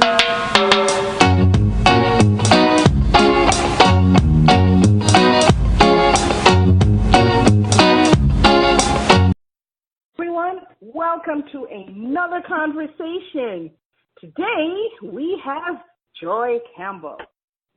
Everyone, welcome to another conversation. Today we have Joy Campbell.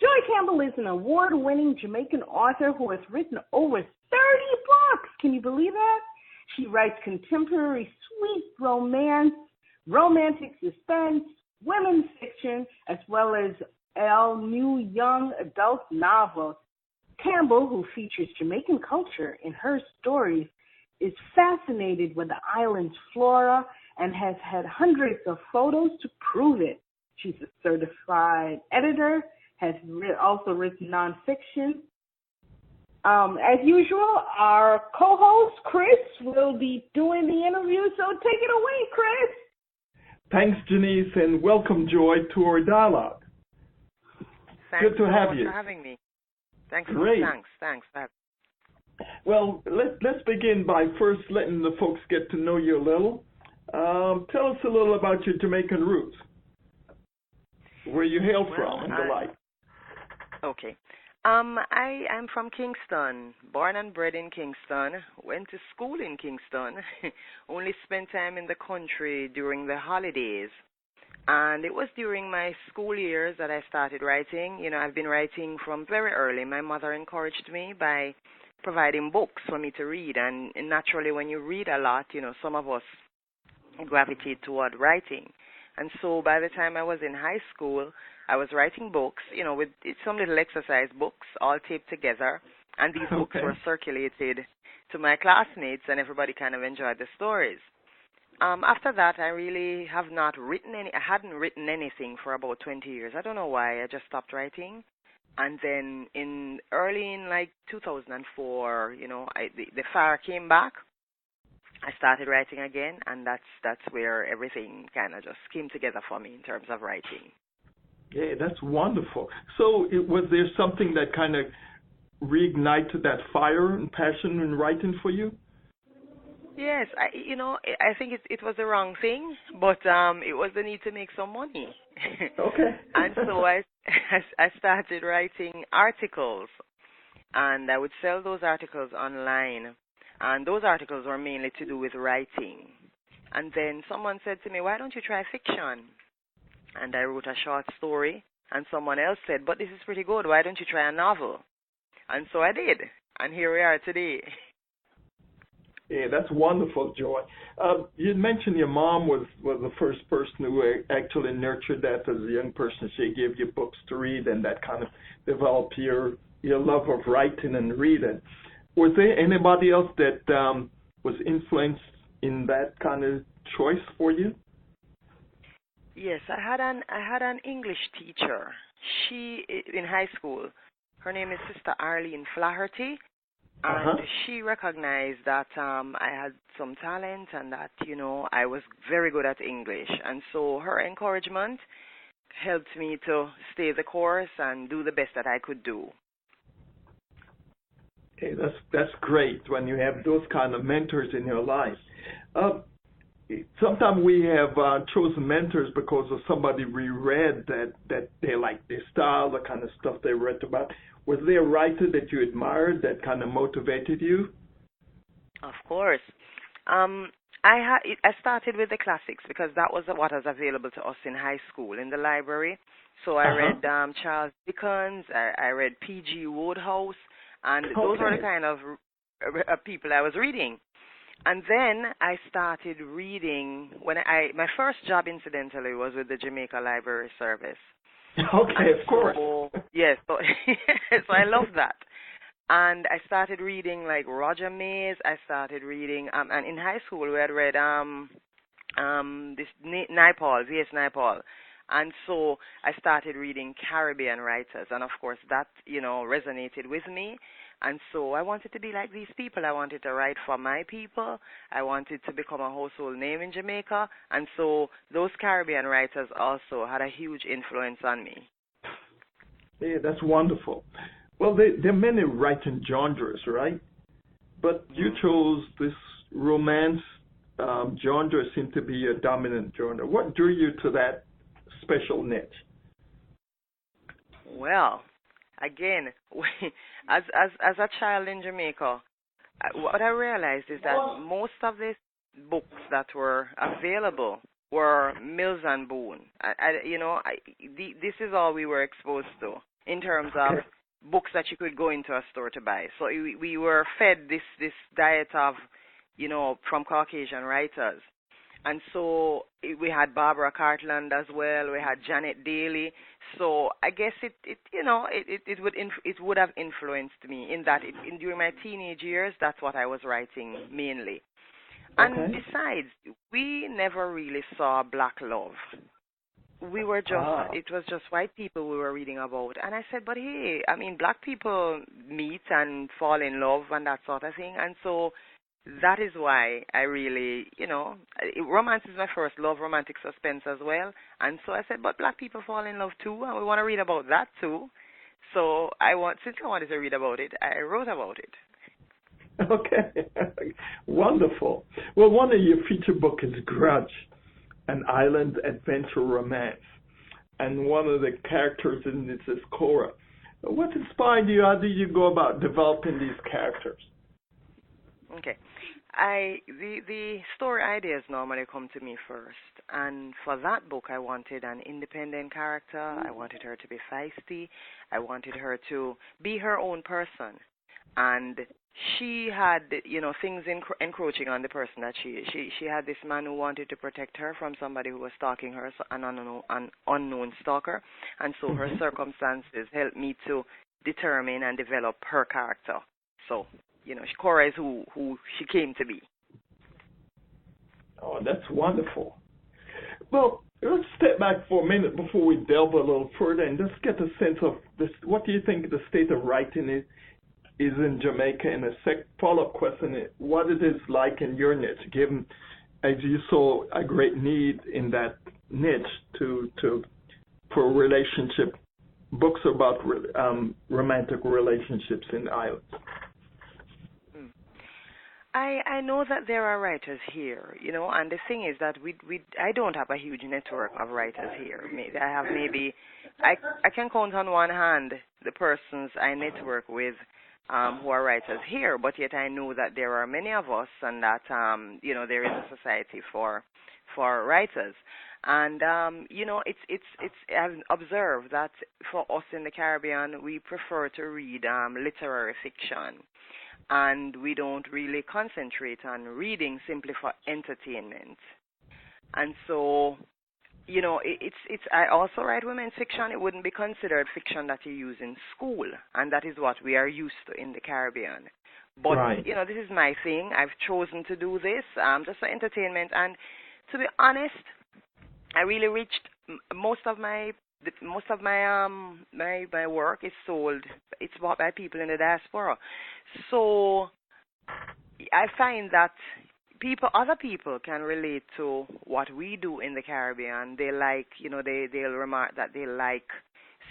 Joy Campbell is an award-winning Jamaican author who has written over 30 books. Can you believe that? She writes contemporary sweet romance, romantic suspense, women's fiction, as well as new young adult novels. Campbell, who features Jamaican culture in her stories, is fascinated with the island's flora and has had hundreds of photos to prove it. She's a certified editor, has also written nonfiction. As usual, our co-host, Chris, will be doing the interview, so take it away, Chris. Thanks, Janice, and welcome, Joy, to our dialogue. Thanks Good to have you. for having me. Thanks. Great. Thanks. Well, let's begin by first letting the folks get to know you a little. Tell us a little about your Jamaican roots, where you hail from and the like. Okay. I am from Kingston, born and bred in Kingston, went to school in Kingston, only spent time in the country during the holidays. And it was during my school years that I started writing. You know, I've been writing from very early. My mother encouraged me by providing books for me to read. And naturally, when you read a lot, you know, some of us gravitate toward writing. And so by the time I was in high school, I was writing books, you know, with some little exercise books all taped together. And these books were circulated to my classmates, and everybody kind of enjoyed the stories. After that, I really have not written I hadn't written anything for about 20 years. I don't know why. I just stopped writing. And then early in like 2004, you know, the fire came back. I started writing again, and that's where everything kind of just came together for me in terms of writing. Yeah, that's wonderful. So was there something that kind of reignited that fire and passion in writing for you? Yes, I think it was the wrong thing, but it was the need to make some money. Okay. And so I started writing articles, and I would sell those articles online. And those articles were mainly to do with writing. And then someone said to me, why don't you try fiction? And I wrote a short story, and someone else said, but this is pretty good. Why don't you try a novel? And so I did, and here we are today. Yeah, that's wonderful, Joy. You mentioned your mom was the first person who actually nurtured that as a young person. She gave you books to read, and that kind of developed your love of writing and reading. Was there anybody else that was influenced in that kind of choice for you? Yes, I had an English teacher. She in high school. Her name is Sister Arlene Flaherty, and she recognized that I had some talent and that, you know, I was very good at English. And so her encouragement helped me to stay the course and do the best that I could do. Okay, that's great when you have those kind of mentors in your life. Sometimes we have chosen mentors because of somebody we read that they like their style, the kind of stuff they read about. Was there a writer that you admired that kind of motivated you? Of course. I started with the classics because that was what was available to us in high school in the library. So I read Charles Dickens, I read P.G. Wodehouse, and those were the kind of people I was reading. And then I started reading my first job, incidentally, was with the Jamaica Library Service. Okay, of course. Yes, so I love that. And I started reading like Roger Mays. I started reading, and in high school we had read this Naipaul, V.S. Naipaul. And so I started reading Caribbean writers, and of course that, you know, resonated with me. And so I wanted to be like these people. I wanted to write for my people. I wanted to become a household name in Jamaica. And so those Caribbean writers also had a huge influence on me. Yeah, that's wonderful. Well, there are many writing genres, right? But you chose this romance genre seemed to be a dominant genre. What drew you to that special niche? Well, again, as a child in Jamaica, what I realized is that most of the books that were available were Mills and Boone. This is all we were exposed to in terms of books that you could go into a store to buy. So we were fed this diet of, from Caucasian writers. And so we had Barbara Cartland as well. We had Janet Daley. So I guess it would have influenced me in that during my teenage years, that's what I was writing mainly. And besides, we never really saw black love. We were just, it was just white people we were reading about. And I said, but hey, I mean, black people meet and fall in love and that sort of thing. And so that is why I really, romance is my first love, romantic suspense as well. And so I said, but black people fall in love too, and we want to read about that too. So since I wanted to read about it, I wrote about it. Okay, wonderful. Well, one of your feature books is Grudge, an island adventure romance. And one of the characters in this is Cora. What inspired you? How did you go about developing these characters? Okay. The story ideas normally come to me first, and for that book I wanted an independent character. I wanted her to be feisty. I wanted her to be her own person, and she had things encroaching on the person that she is. She had this man who wanted to protect her from somebody who was stalking her, an unknown stalker, and so her circumstances helped me to determine and develop her character. So Cora is who she came to be. Oh, that's wonderful. Well, let's step back for a minute before we delve a little further and just get a sense of this. What do you think the state of writing is in Jamaica? And a follow-up question is what it is like in your niche, given as you saw a great need in that niche for relationship books about romantic relationships in islands. I know that there are writers here, and the thing is that I don't have a huge network of writers here. I can count on one hand the persons I network with who are writers here, but yet I know that there are many of us, and that there is a society for writers. And I've observed that for us in the Caribbean, we prefer to read literary fiction. And we don't really concentrate on reading simply for entertainment. And so, I also write women's fiction. It wouldn't be considered fiction that you use in school, and that is what we are used to in the Caribbean. But, this is my thing. I've chosen to do this just for entertainment. And to be honest, I really reached most of my work is sold. It's bought by people in the diaspora. So I find that other people can relate to what we do in the Caribbean. They like, they'll remark that they like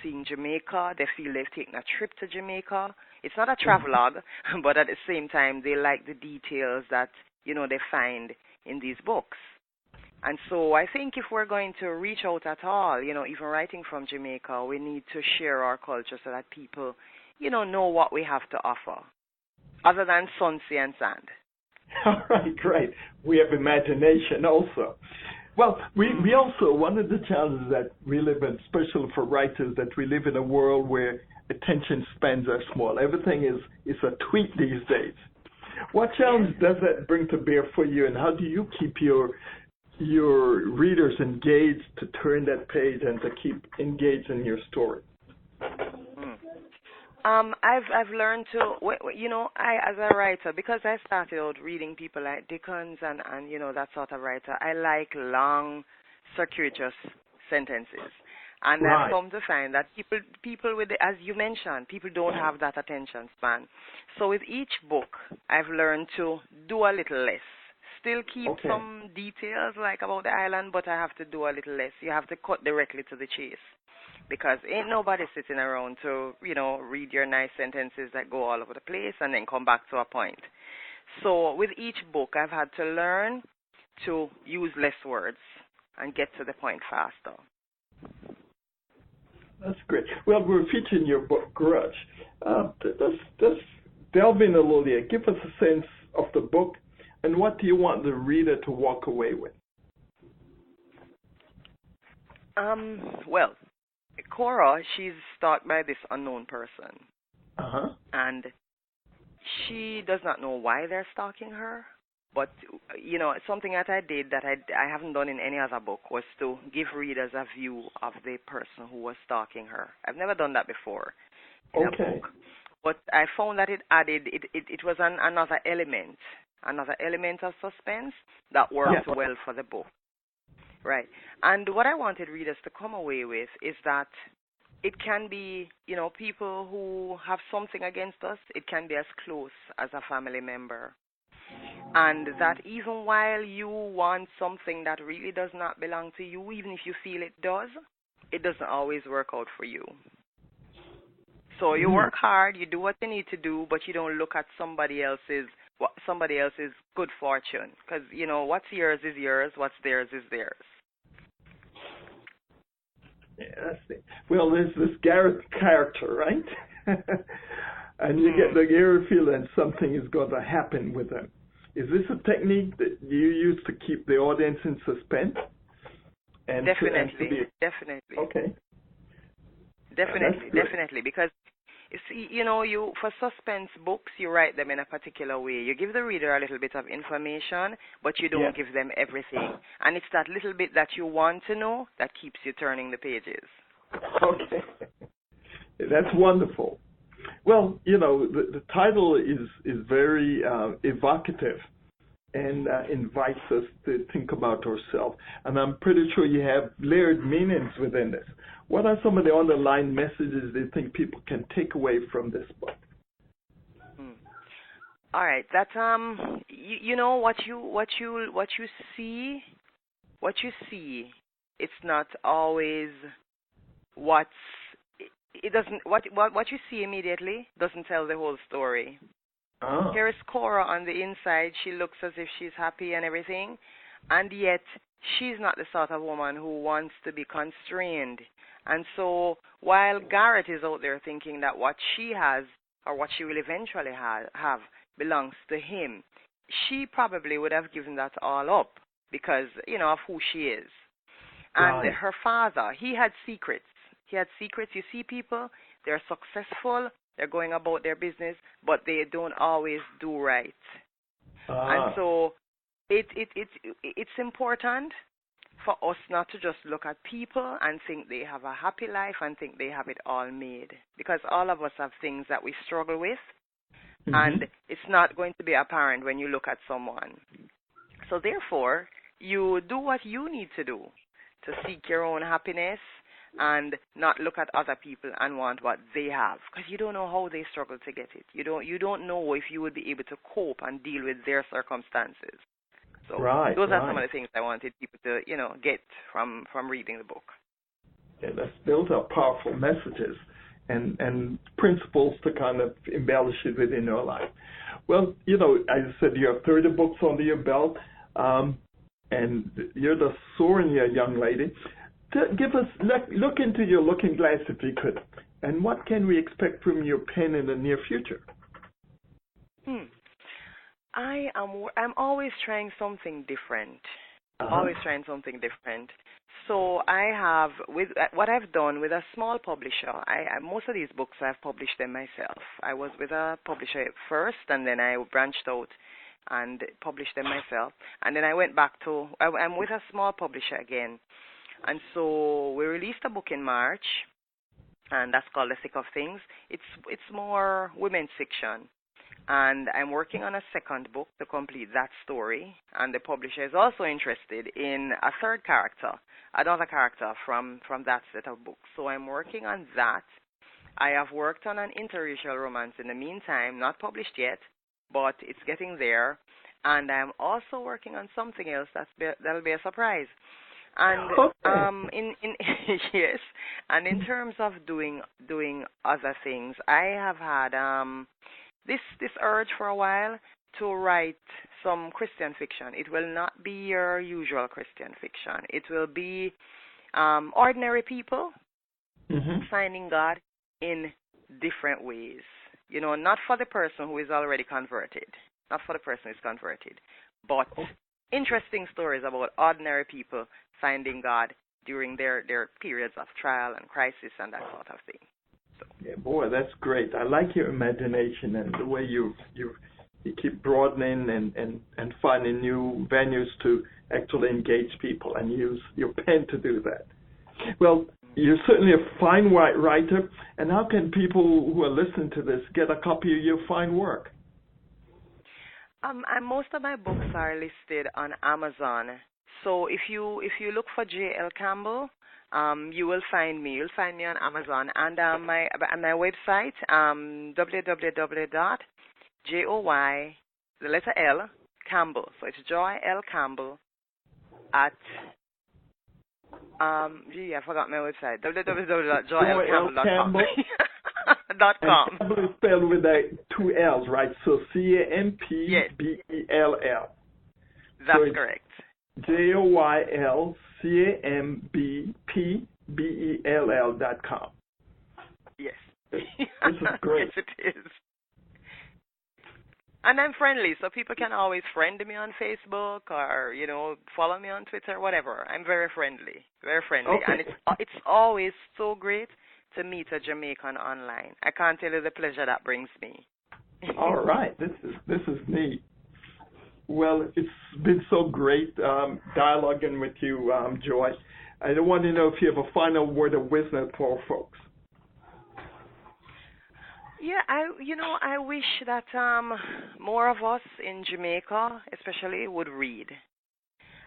seeing Jamaica. They feel they've taken a trip to Jamaica. It's not a travelogue, but at the same time, they like the details that, they find in these books. And so I think if we're going to reach out at all, even writing from Jamaica, we need to share our culture so that people, know what we have to offer, other than sun, sea, and sand. All right, great. We have imagination also. Well, we also, one of the challenges that we live in, especially for writers, that we live in a world where attention spans are small. Everything is a tweet these days. What challenge does that bring to bear for you, and how do you keep your readers engaged to turn that page and to keep engaged in your story? I've learned to, I as a writer, because I started out reading people like Dickens and that sort of writer, I like long, circuitous sentences. And I've come to find that people with, as you mentioned, people don't have that attention span. So with each book, I've learned to do a little less. Still keep some details like about the island, but I have to do a little less. You have to cut directly to the chase, because ain't nobody sitting around to, read your nice sentences that go all over the place and then come back to a point. So with each book, I've had to learn to use less words and get to the point faster. That's great. Well, we're featuring your book, Grudge. Let's delve in a little here. Give us a sense of the book, and what do you want the reader to walk away with? Well, Cora, she's stalked by this unknown person. And she does not know why they're stalking her. But, something that I did that I haven't done in any other book was to give readers a view of the person who was stalking her. I've never done that before in a book. But I found that it was another element of suspense that worked well for the book. Right. And what I wanted readers to come away with is that it can be, people who have something against us. It can be as close as a family member. And that even while you want something that really does not belong to you, even if you feel it doesn't always work out for you. So you work hard, you do what you need to do, but you don't look at somebody else's good fortune. Because, what's yours is yours, what's theirs is theirs. Yeah, that's it. Well, there's this Garrett character, right? And you get the eerie feeling something is going to happen with him. Is this a technique that you use to keep the audience in suspense? And definitely. Okay. Definitely. Because you see, you for suspense books, you write them in a particular way. You give the reader a little bit of information, but you don't give them everything. And it's that little bit that you want to know that keeps you turning the pages. Okay. That's wonderful. Well, the title is very evocative and invites us to think about ourselves. And I'm pretty sure you have layered meanings within this. What are some of the underlying messages you think people can take away from this book? All right, that what you see, it's not always what you see immediately doesn't tell the whole story. Here is Cora on the inside. She looks as if she's happy and everything, and yet she's not the sort of woman who wants to be constrained. And so while Garrett is out there thinking that what she has or what she will eventually have belongs to him, she probably would have given that all up because, of who she is. And her father, he had secrets. You see people, they're successful, they're going about their business, but they don't always do right. And so it's important for us not to just look at people and think they have a happy life and think they have it all made. Because all of us have things that we struggle with, and it's not going to be apparent when you look at someone. So therefore, you do what you need to do to seek your own happiness and not look at other people and want what they have, because you don't know how they struggle to get it. You don't know if you would be able to cope and deal with their circumstances. So those are some of the things I wanted people to, get from reading the book. Yeah, those are powerful messages and principles to kind of embellish it within your life. Well, as I said, you have 30 books under your belt, and you're the soaring young lady. Look into your looking glass if you could, and what can we expect from your pen in the near future? I'm always trying something different. Always trying something different. So I have, with what I've done with a small publisher, most of these books I've published them myself. I was with a publisher first, and then I branched out and published them myself. And then I went back to, I'm with a small publisher again. And so we released a book in March, and that's called The Thick of Things. It's more women's fiction. And I'm working on a second book to complete that story. And the publisher is also interested in a third character, another character from that set of books. So I'm working on that. I have worked on an interracial romance in the meantime, not published yet, but it's getting there. And I'm also working on something else that'll be a surprise. And yes, and in terms of doing other things, I have had this urge for a while to write some Christian fiction. It will not be your usual Christian fiction. It will be ordinary people finding God in different ways. You know, not for the person who is already converted, not for the person who is converted, but interesting stories about ordinary people finding God during their periods of trial and crisis and that sort of thing. So. Yeah, boy, that's great. I like your imagination and the way you keep broadening and finding new venues to actually engage people and use your pen to do that. Well, you're certainly a fine writer, and how can people who are listening to this get a copy of your fine work? Most of my books are listed on Amazon. So if you look for J.L. Campbell, you will find me. You'll find me on Amazon and my website, www.joy, the letter L, Campbell. So it's Joy L. Campbell at I forgot my website. www.joylcampbell.com. Campbell is spelled with two L's, right? So Campbell. That's correct. JoylCampbell.com. Yes. This is great. Yes, it is. And I'm friendly, so people can always friend me on Facebook or, follow me on Twitter, whatever. I'm very friendly, very friendly. Okay. And it's always so great to meet a Jamaican online. I can't tell you the pleasure that brings me. All right. This is neat. Well, it's been so great dialoguing with you, Joy. I want to know if you have a final word of wisdom for folks. Yeah, I wish that more of us in Jamaica, especially, would read.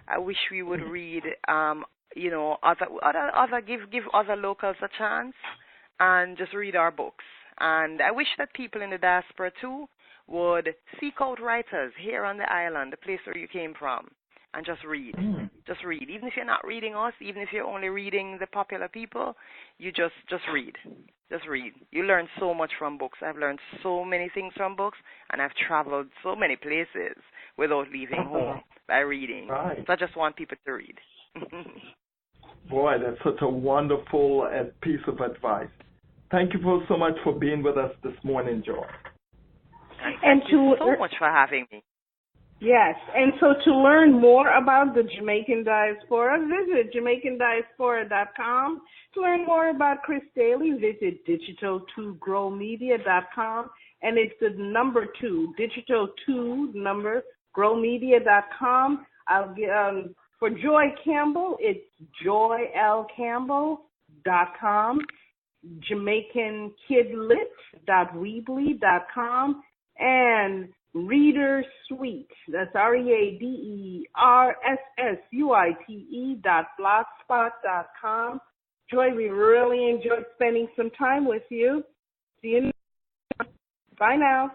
I wish we would read, give other locals a chance and just read our books. And I wish that people in the diaspora too would seek out writers here on the island, the place where you came from, and just read. Just read. Even if you're not reading us, even if you're only reading the popular people, you just read. Just read. You learn so much from books. I've learned so many things from books, and I've traveled so many places without leaving home by reading. Right. So I just want people to read. Boy, that's such a wonderful piece of advice. Thank you so much for being with us this morning, Joy. Thank you so much for having me. Yes, and so to learn more about the Jamaican Diaspora, visit JamaicanDiaspora.com. To learn more about Chris Daley, visit digital2growmedia.com. And it's the number 2, digital2growmedia.com. I'll get, for Joy Campbell, it's joylcampbell.com, JamaicanKidlit.weebly.com, and Reader Suite, that's READERSSUITE.blogspot.com. Joy, we really enjoyed spending some time with you. See you next time. Bye now.